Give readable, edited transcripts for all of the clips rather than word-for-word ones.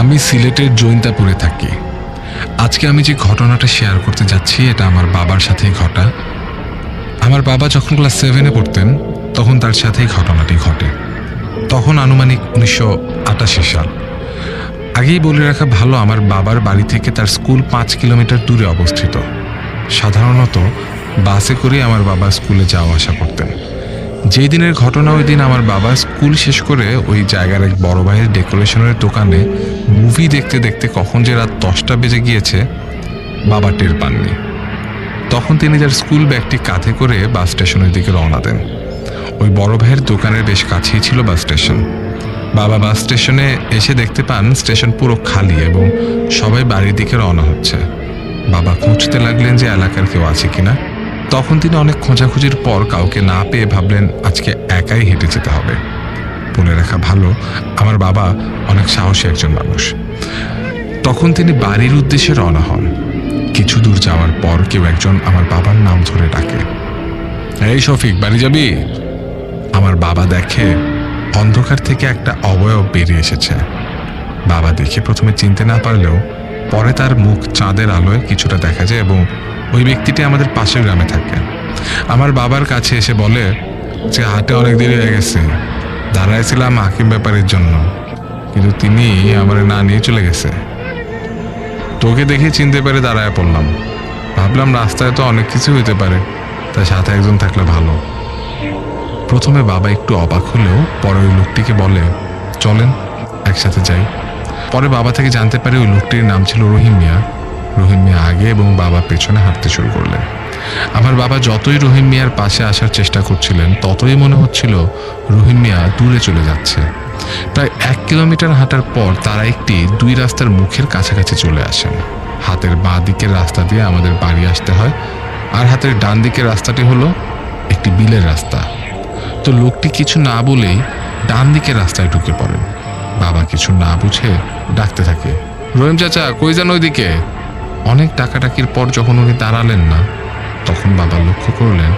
আমি সিলেটের জৈন্তাপুরে থাকি। আজকে আমি যে ঘটনাটা শেয়ার করতে যাচ্ছি এটা আমার বাবার সাথেই ঘটা। আমার বাবা যখন ক্লাস 7-এ পড়তেন তখন তার সাথেই ঘটনাটি ঘটে। তখন আনুমানিক 1988 সাল। আগেই বলে রাখা ভালো, আমার বাবার বাড়ি থেকে তার স্কুল 5 কিলোমিটার দূরে অবস্থিত। সাধারণত বাসে করে আমার বাবা স্কুলে যাওয়া আসা করতেন। যেই দিনের ঘটনা ওই দিন আমার বাবা স্কুল শেষ করে ওই জায়গার এক বড় ভাইয়ের ডেকোরেশনের দোকানে মুভি দেখতে দেখতে কখন যে রাত 10টা বেজে গিয়েছে বাবা টের পাননি। তখন তিনি তার স্কুল ব্যাগটি কাঁধে করে বাস স্টেশনের দিকে রওনা দেন। ওই বড় ভাইয়ের দোকানের বেশ কাছেই ছিল বাস স্টেশন। বাবা বাস স্টেশনে এসে দেখতে পান স্টেশন পুরো খালি এবং সবাই বাড়ির দিকে রওনা হচ্ছে। বাবা খুঁজতে লাগলেন যে এলাকার কেউ আছে কিনা। তখন তিনি অনেক খোঁজাখুঁজির পর কাউকে না পেয়ে ভাবলেন আজকে একাই হেঁটে যেতে হবে। বলে রাখা ভালো, আমার বাবা অনেক সাহসী একজন মানুষ। তখন তিনি বাড়ির উদ্দেশ্যে রওনা হন। কিছু দূর যাওয়ার পর কেউ একজন আমার বাবার নাম ধরে ডাকে, এই শফিক, বাড়ি যাবি? আমার বাবা দেখে অন্ধকার থেকে একটা অবয়ব বেরিয়ে এসেছে। বাবা দেখে প্রথমে চিনতে না পারলেও পরে তার মুখ চাঁদের আলোয় কিছুটা দেখা যায় এবং ওই ব্যক্তিটি আমাদের পাশের গ্রামে থাকে। আমার বাবার কাছে এসে বলে যে হাটে অনেক দেরি হয়ে গেছে, দাঁড়াইছিলাম হাকিম ব্যাপারের জন্য, কিন্তু তিনি আমার না নিয়ে চলে গেছে। তোকে দেখে চিনতে পেরে দাঁড়ায় পড়লাম। ভাবলাম রাস্তায় তো অনেক কিছু হইতে পারে, তাই সাথে একজন থাকলে ভালো। প্রথমে বাবা একটু অবাক হলেও পরে ওই লোকটিকে বলে চলেন একসাথে যাই। পরে বাবা থেকে জানতে পারে ওই লোকটির নাম ছিল রহিম মিয়া। রহিম মিয়া আগে এবং বাবা পেছনে হাঁটতে শুরু করলেন। আমার বাবা যতই রহিম মিয়ার পাশে আসার চেষ্টা করছিলেন ততই মনে হচ্ছিল রহিম মিয়া দূরে চলে যাচ্ছে। প্রায় 1 কিলোমিটার হাঁটার পর তারা একটি 2 রাস্তার মুখের কাছাকাছি চলে আসেন। হাতের বাঁ দিকের রাস্তা দিয়ে আমাদের বাড়ি আসতে হয়, আর হাতের ডান দিকের রাস্তাটি হলো একটি বিলের রাস্তা। তো লোকটি কিছু না বলেই ডান দিকের রাস্তায় ঢুকে পড়েন। বাবা কিছু না বুঝে ডাকতে থাকে, রহিম চাচা কই যান ওইদিকে? অনেক ডাকাডাকির পর যখন উনি দাঁড়ালেন না তখন বাবা লক্ষ্য করলেন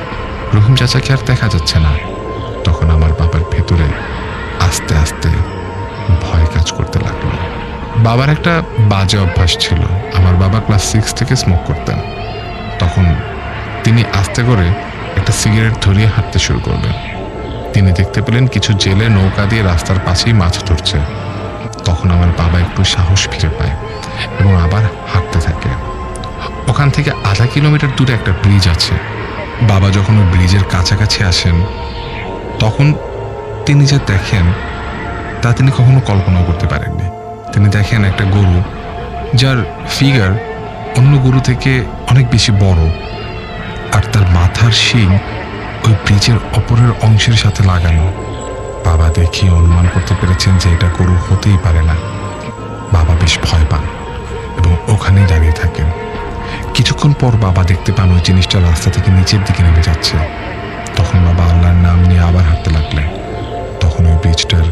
রহিম চাচাকে আর দেখা যাচ্ছে না। তখন আমার বাবার ভেতরে আস্তে আস্তে ভয় কাজ করতে লাগলো। বাবার একটা বাজে অভ্যাস ছিল। আমার বাবা ক্লাস 6 থেকে স্মোক করতেন। তখন তিনি আস্তে করে একটা সিগারেট ধরিয়ে হাঁটতে শুরু করলেন। তিনি দেখতে পেলেন কিছু জেলে নৌকা দিয়ে রাস্তার পাশেই মাছ ধরছে। তখন আমার বাবা একটু সাহস ফিরে পায় এবং আবার হাঁটতে থাকে। ওখান থেকে আধা কিলোমিটার দূরে একটা ব্রিজ আছে। বাবা যখন ওই ব্রিজের কাছাকাছি আসেন তখন তিনি যা দেখেন তা তিনি কখনো কল্পনাও করতে পারেননি। তিনি দেখেন একটা গরু যার ফিগার অন্য গরু থেকে অনেক বেশি বড়, আর তার মাথার শিং ওই ব্রিজের অপরের অংশের সাথে লাগানো। বাবা দেখে অনুমান করতে পেরেছেন যে এটা গরু হতেই পারে না। বাবা বেশ ভয় পান এবং ওখানেই দাঁড়িয়ে থাকেন। কিছুক্ষণ পর বাবা দেখতে পান ওই জিনিসটা রাস্তা থেকে নিচের দিকে নেমে যাচ্ছে। তখন বাবা আল্লাহর নাম নিয়ে আবার হাঁটতে লাগলেন। তখন ওই ব্রিজটার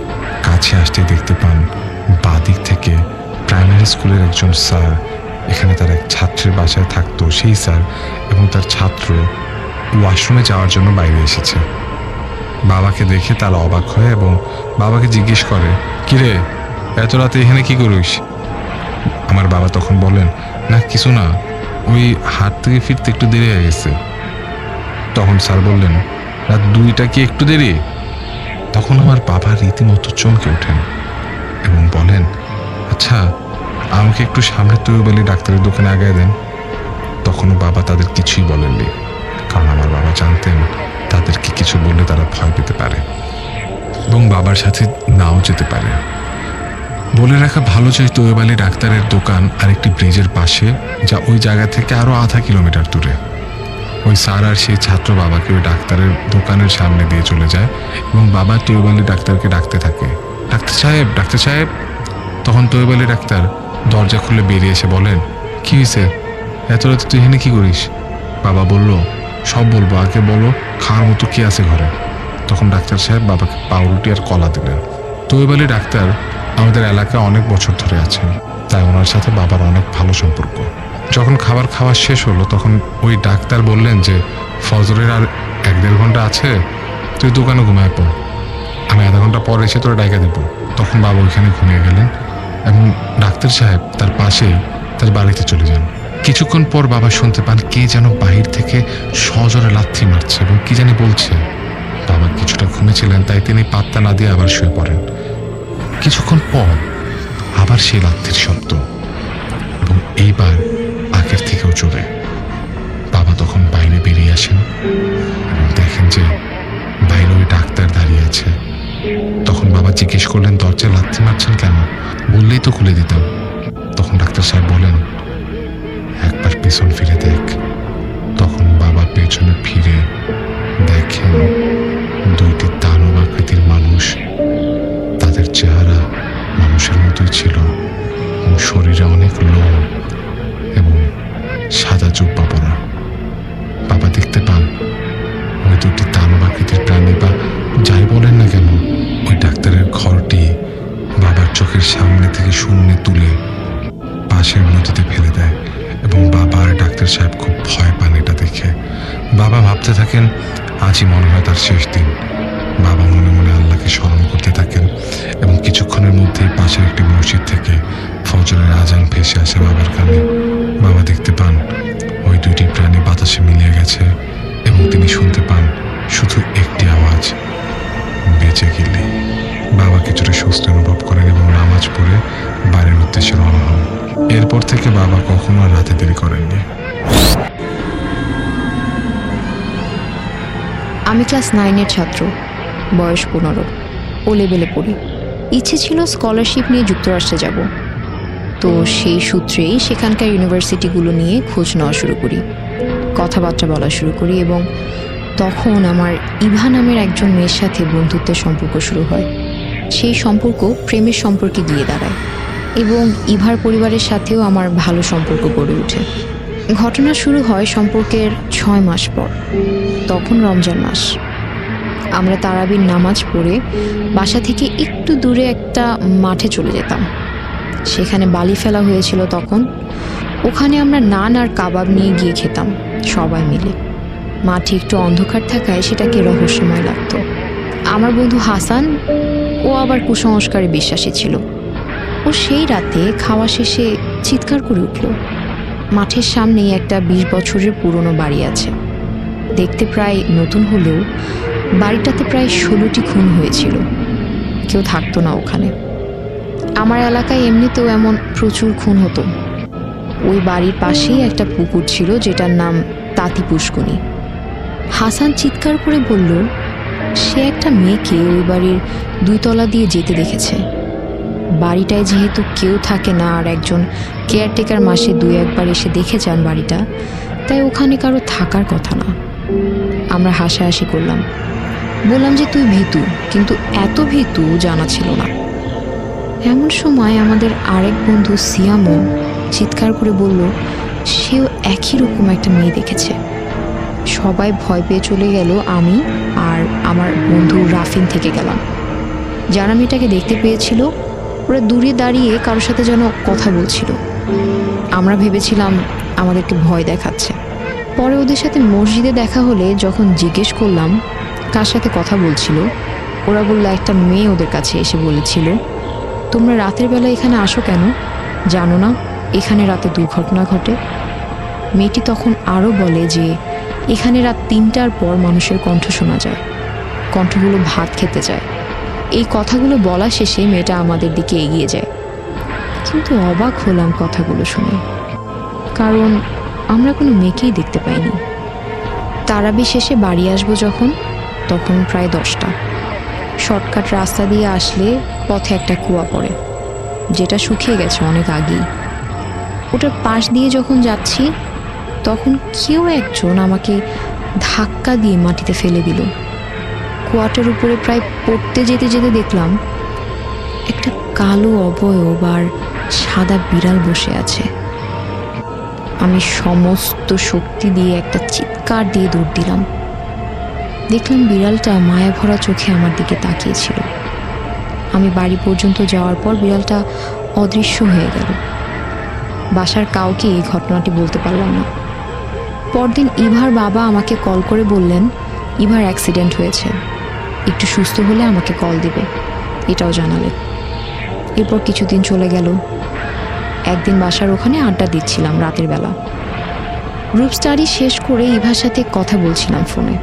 কাছে আসতে দেখতে পান বাঁ দিক থেকে প্রাইমারি স্কুলের একজন স্যার, এখানে তার এক ছাত্রের বাসায় থাকতো, সেই স্যার এবং তার ছাত্র ওয়াশরুমে যাওয়ার জন্য বাইরে এসেছে। বাবাকে দেখে তারা অবাক হয় এবং বাবাকে জিজ্ঞেস করে, কিরে এত রাতে এখানে কি করিস? আমার বাবা তখন বলেন, না কিছু না, ওই হাট থেকে ফিরতে একটু দেরি হয়ে গেছে। তখন স্যার বললেন, রাত 2টা কি একটু দেরি? তখন আমার বাবা রীতিমতো চমকে ওঠেন এবং বলেন, আচ্ছা আমাকে একটু সামনে তৈরি ডাক্তারের দোকানে আগায় দেন। তখনও বাবা তাদের কিছুই বলেননি, কারণ আমার বাবা জানতেন তাদেরকে কিছু বললে তারা ভয় পেতে পারে এবং বাবার সাথে নাও যেতে পারে। বলে রাখা ভালো যে তৈবালি ডাক্তারের দোকান আরেকটি ব্রিজের পাশে, যা ওই জায়গা থেকে আরো আধা কিলোমিটার দূরে। ওই স্যার আর সেই ছাত্র বাবাকে ওই ডাক্তারের দোকানের সামনে দিয়ে চলে যায় এবং বাবা তৈবালি ডাক্তারকে ডাকতে থাকে, ডাক্তার সাহেব, ডাক্তার সাহেব। তখন তৈবালি ডাক্তার দরজা খুলে বেরিয়ে এসে বলেন, কি হয়েছে? এত রাতে তুই এখানে কি করিস? বাবা বলল, সব বলবো, আগে বলো খাওয়ার মতো কি আছে ঘরে? তখন ডাক্তার সাহেব বাবাকে পাউরুটি আর কলা দিলেন। তৈবালি ডাক্তার আমাদের এলাকায় অনেক বছর ধরে আছেন, তাই ওনার সাথে বাবার অনেক ভালো সম্পর্ক। যখন খাবার খাওয়া শেষ হলো তখন ওই ডাক্তার বললেন যে ফজরের আর 1-1.5 ঘন্টা আছে, তুই দোকানে ঘুমায় পড়, আমি আধা ঘন্টা পর এসে তোরা ডাইকা দেবো। তখন বাবা ওইখানে ঘুমিয়ে গেলেন এবং ডাক্তার সাহেব তার পাশেই তার বাড়িতে চলে যান। কিছুক্ষণ পর বাবা শুনতে পান কে যেন বাহির থেকে সজোরে লাথি মারছে এবং কি জানি বলছে। বাবা কিছুটা ঘুমেছিলেন, তাই তিনি পাত্তা না দিয়ে আবার শুয়ে পড়েন। কিছুক্ষণ পর আবার সেই লাথির শব্দ, এবং এইবার আগের থেকেও জোরে। বাবা তখন বাইরে বেরিয়ে আসেন এবং দেখেন যে বাইরে ওই ডাক্তার দাঁড়িয়ে আছে। তখন বাবা জিজ্ঞেস করলেন, দরজায় লাথি মারছেন কেন? বললেই তো খুলে দিতাম। তখন ডাক্তার সাহেব বলেন, একবার পেছন ফিরে দেখ। তখন বাবা পেছনে ফিরে দেখেন দুইটি দানব আকৃতির মানুষ। তাদের চেহারা মানুষের মতোই ছিল এবং শরীরে অনেক লোম এবং সাদা জুব্বা পরা। বাবা দেখতে পান ওই দুটি দানব আকৃতির প্রাণী, বা যাই বলেন না কেন, ওই ডাক্তারের ঘরটি বাবার চোখের সামনে থেকে শূন্যে তুলে পাশের নদীতে ফেলে দেয় এবং বাবা আর ডাক্তার সাহেব খুব ভয় পান এটা দেখে। বাবা ভাবতে থাকেন আজই মনে হয় তার শেষ দিন। বাবা মনে মনে আল্লাহকে স্মরণ করতে থাকেন এবং কিছুক্ষণের মধ্যেই পাশের একটি মসজিদ থেকে ফজরের আজান ভেসে আসে বাবার কানে। বাবা দেখতে পান ওই দুইটি প্রাণী বাতাসে মিলিয়ে গেছে এবং তিনি শুনতে পান শুধু একটি আওয়াজ, বেঁচে গেলে। বাবা কিছুটা সুস্থ অনুভব করেন এবং নামাজ পড়ে বাড়ির উদ্দেশ্যে রওনা হন। এরপর থেকে বাবা কখনো আর রাতে দেরি করেননি। আমি ক্লাস 9-এর ছাত্র, বয়স 15, ও লেভেলে পড়ি। ইচ্ছে ছিল স্কলারশিপ নিয়ে যুক্তরাষ্ট্রে যাব। তো সেই সূত্রেই সেখানকার ইউনিভার্সিটিগুলো নিয়ে খোঁজ নেওয়া শুরু করি, কথাবার্তা বলা শুরু করি এবং তখন আমার ইভা নামের একজন মেয়ের সাথে বন্ধুত্বের সম্পর্ক শুরু হয়। সেই সম্পর্ক প্রেমের সম্পর্কে গিয়ে দাঁড়ায় এবং ইভার পরিবারের সাথেও আমার ভালো সম্পর্ক গড়ে ওঠে। ঘটনা শুরু হয় সম্পর্কের 6 মাস পর। তখন রমজান মাস। আমরা তারাবির নামাজ পড়ে বাসা থেকে একটু দূরে একটা মাঠে চলে যেতাম। সেখানে বালি ফেলা হয়েছিল তখন। ওখানে আমরা নান আর কাবাব নিয়ে গিয়ে খেতাম সবাই মিলে। মাঠে একটু অন্ধকার থাকায় সেটাকে রহস্যময় লাগত। আমার বন্ধু হাসান, ও আবার কুসংস্কারে বিশ্বাসী ছিল। ও সেই রাতে খাওয়া শেষে চিৎকার করে উঠল। মাঠের সামনেই একটা 20 বছরের পুরনো বাড়ি আছে। দেখতে প্রায় নতুন হলেও বাড়িটাতে প্রায় 16টি খুন হয়েছিল। কেউ থাকতো না ওখানে। আমার এলাকায় এমনিতেও এমন প্রচুর খুন হতো। ওই বাড়ির পাশেই একটা পুকুর ছিল যেটার নাম তাঁতি পুষ্কুনি। হাসান চিৎকার করে বলল সে একটা মেয়েকে ওই বাড়ির 2 তলা দিয়ে যেতে দেখেছে। বাড়িটায় যেহেতু কেউ থাকে না আর একজন কেয়ারটেকার মাসে 2-1 বার এসে দেখে যান বাড়িটা, তাই ওখানে কারো থাকার কথা না। আমরা হাসাহাসি করলাম, বললাম যে তুই ভীতু, কিন্তু এত ভীতু জানা ছিল না। এমন সময় আমাদের আরেক বন্ধু সিয়ামও চিৎকার করে বলল সেও একই রকম একটা মেয়ে দেখেছে। সবাই ভয় পেয়ে চলে গেল। আমি আর আমার বন্ধু রাফিন থেকে গেলাম। যারা মেয়েটাকে দেখতে পেয়েছিল ওরা দূরে দাঁড়িয়ে কারোর সাথে যেন কথা বলছিল। আমরা ভেবেছিলাম আমাদেরকে ভয় দেখাচ্ছে। পরে ওদের সাথে মসজিদে দেখা হলে যখন জিজ্ঞেস করলাম কার সাথে কথা বলছিল, ওরা বলল একটা মেয়ে ওদের কাছে এসে বলেছিল, তোমরা রাতের বেলা এখানে আসো কেন? জানো না এখানে রাতে দুর্ঘটনা ঘটে? মেয়েটি তখন আরও বলে যে এখানে রাত 3টার পর মানুষের কণ্ঠ শোনা যায়, কণ্ঠগুলো ভাত খেতে যায়। এই কথাগুলো বলা শেষে মেয়েটা আমাদের দিকে এগিয়ে যায়। কিন্তু অবাক হলাম কথাগুলো শুনে, কারণ আমরা কোনো মেয়েকেই দেখতে পাইনি। তারাবি শেষে বাড়ি আসবো যখন, তখন প্রায় 10টা। শর্টকাট রাস্তা দিয়ে আসলে পথে একটা কুয়া পড়ে, যেটা শুকিয়ে গেছে অনেক আগেই। ওটার পাশ দিয়ে যখন যাচ্ছি তখন কেউ একজন আমাকে ধাক্কা দিয়ে মাটিতে ফেলে দিল। কুয়াটার উপরে প্রায় পড়তে যেতে যেতে দেখলাম একটা কালো অবয়ব আর সাদা বিড়াল বসে আছে। আমি সমস্ত শক্তি দিয়ে একটা চিৎকার দিয়ে দৌড় দিলাম। দেখলাম বিড়ালটা মায়া ভরা চোখে আমার দিকে তাকিয়েছিল। আমি বাড়ি পর্যন্ত যাওয়ার পর বিড়ালটা অদৃশ্য হয়ে গেল। বাসার কাউকে এই ঘটনাটি বলতে পারলাম না। পরদিন ইভার বাবা আমাকে কল করে বললেন ইভার অ্যাক্সিডেন্ট হয়েছে, একটু সুস্থ হলে আমাকে কল দিবে, এটাও জানালেন। এরপর কিছুদিন চলে গেল। একদিন বাসার ওখানে আড্ডা দিচ্ছিলাম রাতের বেলা। গ্রুপ স্টাডি শেষ করে ইভার সাথে কথা বলছিলাম ফোনে।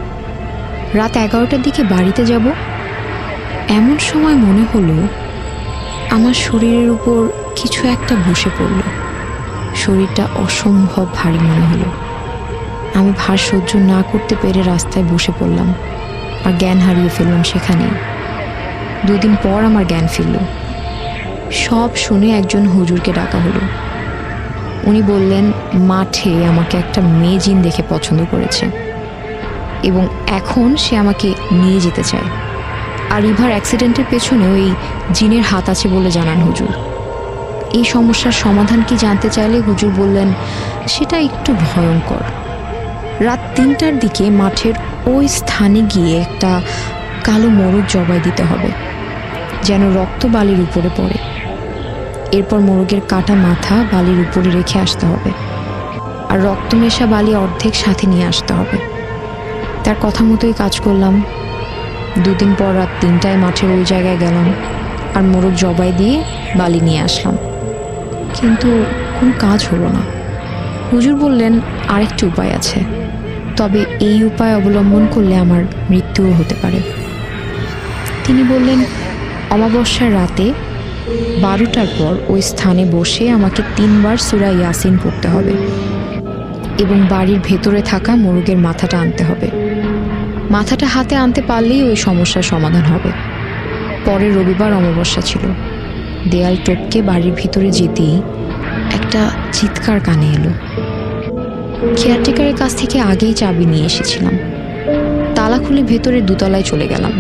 রাত 11টার দিকে বাড়িতে যাব, এমন সময় মনে হলো আমার শরীরের উপর কিছু একটা বসে পড়ল। শরীরটা অসম্ভব ভারী মনে হলো। আমি ভার সহ্য না করতে পেরে রাস্তায় বসে পড়লাম আর জ্ঞান হারিয়ে ফেললাম সেখানেই। 2 দিন পর আমার জ্ঞান ফিরল। সব শুনে একজন হুজুরকে ডাকা হলো। উনি বললেন মাঠে আমাকে একটা মেয়ে জিন দেখে পছন্দ করেছে এবং এখন সে আমাকে নিয়ে যেতে চায়। আর ইভার অ্যাক্সিডেন্টের পেছনে ওই জিনের হাত আছে বলে জানান হুজুর। এই সমস্যার সমাধান কি জানতে চাইলে হুজুর বললেন সেটা একটু ভয়ঙ্কর। রাত 3টার দিকে মাঠের ওই স্থানে গিয়ে একটা কালো মোরগ জবাই দিতে হবে যেন রক্ত বালির উপরে পড়ে। এরপর মোরগের কাটা মাথা বালির উপরে রেখে আসতে হবে আর রক্ত মেশা বালি অর্ধেক সাথে নিয়ে আসতে হবে। তার কথা মতোই কাজ করলাম। 2 দিন পর রাত 3টায় মাঠের ওই জায়গায় গেলাম আর মোরগ জবাই দিয়ে বালি নিয়ে আসলাম, কিন্তু কোনো কাজ হলো না। হুজুর বললেন আরেকটি উপায় আছে, তবে এই উপায় অবলম্বন করলে আমার মৃত্যুও হতে পারে। তিনি বললেন অমাবস্যার রাতে 12টার পর ওই স্থানে বসে আমাকে 3 বার সূরা ইয়াসিন পড়তে হবে এবং বাড়ির ভেতরে থাকা মোরগের মাথাটা আনতে হবে। মাথাটা হাতে আনতে পারলেই ওই সমস্যার সমাধান হবে। পরের রবিবার অমাবস্যা ছিল। দেয়াল টপকে বাড়ির ভিতরে যেতেই একটা চিৎকার কানে এলো। কেয়ারটেকারের কাছ থেকে আগেই চাবি নিয়ে এসেছিলাম। তালা খুলে ভেতরে 2তলায় চলে গেলাম।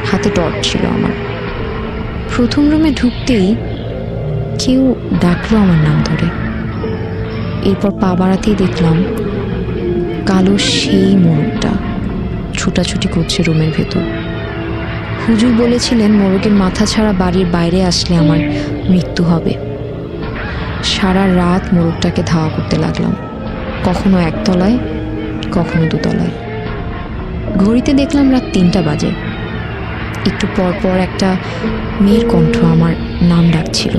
হাতে টর্চ ছিল আমার। প্রথম রুমে ঢুকতেই কেউ ডাকলো আমার নাম ধরে। এরপর পা বাড়াতেই দেখলাম কালো সেই মোরগটা ছুটাছুটি করছে রুমের ভেতর। হুজুর বলেছিলেন মোরগের মাথা ছাড়া বাড়ির বাইরে আসলে আমার মৃত্যু হবে। সারা রাত মোরগটাকে ধাওয়া করতে লাগলাম, কখনো 1তলায় কখনো 2তলায়। ঘড়িতে দেখলাম রাত 3টা বাজে। একটু পর পর একটা মেয়ের কণ্ঠ আমার নাম ডাকছিল।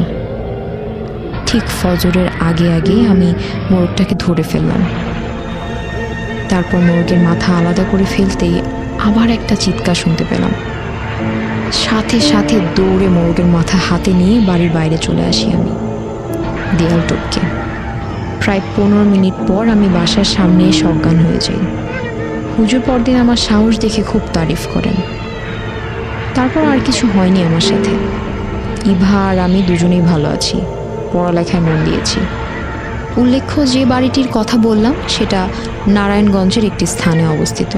ঠিক ফজরের আগে আগে আমি মোরগটাকে ধরে ফেললাম। তারপর মোরগের মাথা আলাদা করে ফেলতেই আবার একটা চিৎকার শুনতে পেলাম। সাথে সাথে দৌড়ে মোরগের মাথা হাতে নিয়ে বাড়ির বাইরে চলে আসি আমি, দেয়াল টপকে। প্রায় 15 মিনিট পর আমি বাসার সামনে এসে অজ্ঞান হয়ে যাই। হুজুর পরদিন আমার সাহস দেখে খুব তারিফ করেন। তারপর আর কিছু হয়নি আমার সাথে। ইভা আর আমি দুজনেই ভালো আছি, পড়ালেখায় মন দিয়েছি। উল্লেখ্য যে বাড়িটির কথা বললাম সেটা নারায়ণগঞ্জের একটি স্থানে অবস্থিত।